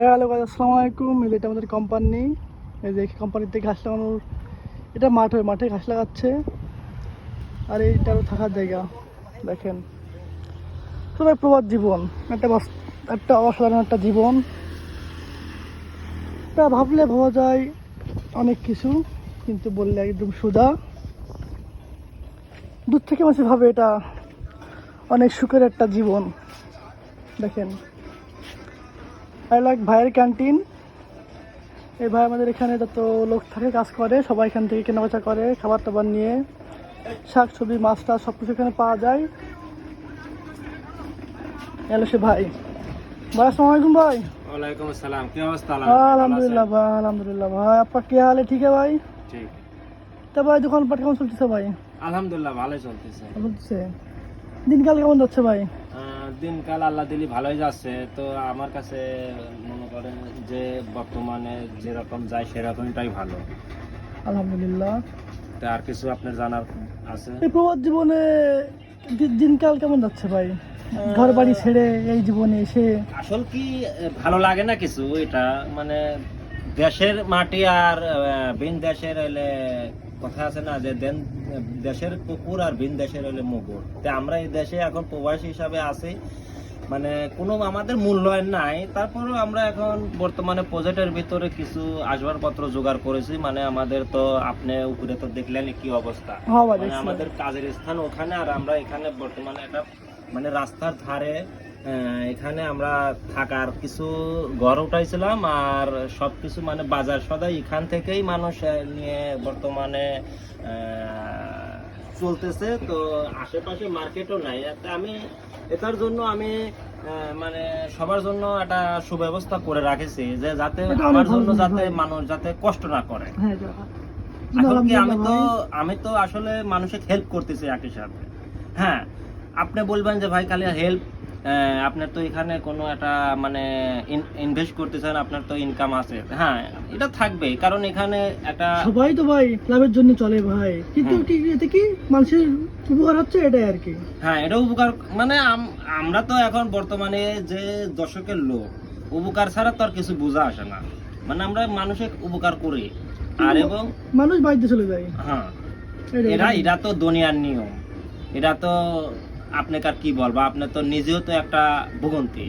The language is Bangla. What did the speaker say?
হ্যালো গাইস, আসসালামু আলাইকুম। এটা আমাদের কোম্পানি। এই যে কোম্পানিতে ঘাস লাগানোর, এটা মাঠে ঘাস লাগাচ্ছে। আর এইটারও থাকার জায়গা দেখেন। সবাই প্রবাদ জীবন, একটা অসাধারণ একটা জীবন। তা ভাবলে ভাবা যায় অনেক কিছু, কিন্তু বললে একদম সোজা। দূর থেকে মানুষ ভাবে এটা অনেক সুখের একটা জীবন। দেখেন, আই লাইক ভাইয়ের ক্যান্টিন। এই ভাই আমাদের এখানে যত লোক থাকে কাজ করে, সবাই এখান থেকে কেনাবেচা করে খাবার টাবার নিয়ে। শাক সবজি মাছ টাছ সব কিছু এখানে পাওয়া যায়। এলো সে ভাই। ভাই আসসালামু আলাইকুম ভাই। वालेकुम अस्सलाम। क्या अवस्था? আলহামদুলিল্লাহ ভাই, আলহামদুলিল্লাহ ভাই। আপনার কি হাল? ঠিক है ভাই। ঠিক। তা ভাই দোকানপাট কেমন চলতেছে ভাই? আলহামদুলিল্লাহ ভালোই চলতেছে। চলতেছে। দিনকাল কেমন যাচ্ছে ভাই? দিনকাল আল্লাহ দিলি ভালোই যাচ্ছে। তো আমার কাছে মনে করেন যে বর্তমানে যেরকম যায় সেরকমটাই ভালো। আলহামদুলিল্লাহ। তো আর কিছু আপনার জানার আছে? এই প্রবাদ জীবনে দিনকাল কেমন যাচ্ছে ভাই? ঘর বাড়ি ছেড়ে এই জীবনে এসে আসল কি ভালো লাগে না কিছু, এটা মানে দেশের মাটি আর ভিন দেশের হইলে কথা আছে না যে দেশের কুকুর আর ভিন দেশের হইলে মুগুর। তো আমরা এই দেশে এখন প্রবাসী হিসাবে আছি, মানে কোনো আমাদের মূল্যায়ন নাই। তারপরেও আমরা এখন বর্তমানে প্রজেক্টের ভিতরে কিছু আসবাবপত্র জোগাড় করেছি। মানে আমাদের তো আপনি উপরে তো দেখলেন কি অবস্থা, হ্যাঁ ভাই, মানে আমাদের কাজের স্থান ওখানে, আর আমরা এখানে বর্তমানে একটা মানে রাস্তার ধারে এখানে আমরা থাকার কিছু ঘর উঠাইছিলাম। আর সবকিছু মানে বাজার সদাই এখান থেকেই মানুষ নিয়ে বর্তমানে চলতেছে। তো আশেপাশে মার্কেটও নাই। আমি এটার জন্য আমি মানে সবার জন্য একটা সুব্যবস্থা করে রাখেছি, যে যাতে আমার জন্য যাতে মানুষ যাতে কষ্ট না করে। হ্যাঁ এখন কি আমি তো আসলে মানুষের হেল্প করতেছি একই সাথে। হ্যাঁ, আপনি বলবেন যে ভাই খালি হেল্প, আপনার তো এখানে কোনো একটা মানে ইনভেস্ট করতেছেন, আপনার তো ইনকাম আছে। হ্যাঁ, এটা থাকবে, কারণ এখানে একটা সবাই তো ভাই লাভের জন্য চলে ভাই, কিন্তু কি এতে কি মানুষের উপকার হচ্ছে এটাই আর কি। হ্যাঁ, এটা উপকার মানে আমরা তো এখন বর্তমানে যে দশকের লোক, উপকার ছাড়া তো আর কিছু বোঝা আসে না। মানে আমরা মানুষের উপকার করি আর এবং মানুষ বাইরে চলে যায়। হ্যাঁ, এটা তো দুনিয়ার নিয়ম। এটা তো আপনাকে আর কি বলবো, আপনি তো নিজেও তো একটা ভোগান্তি।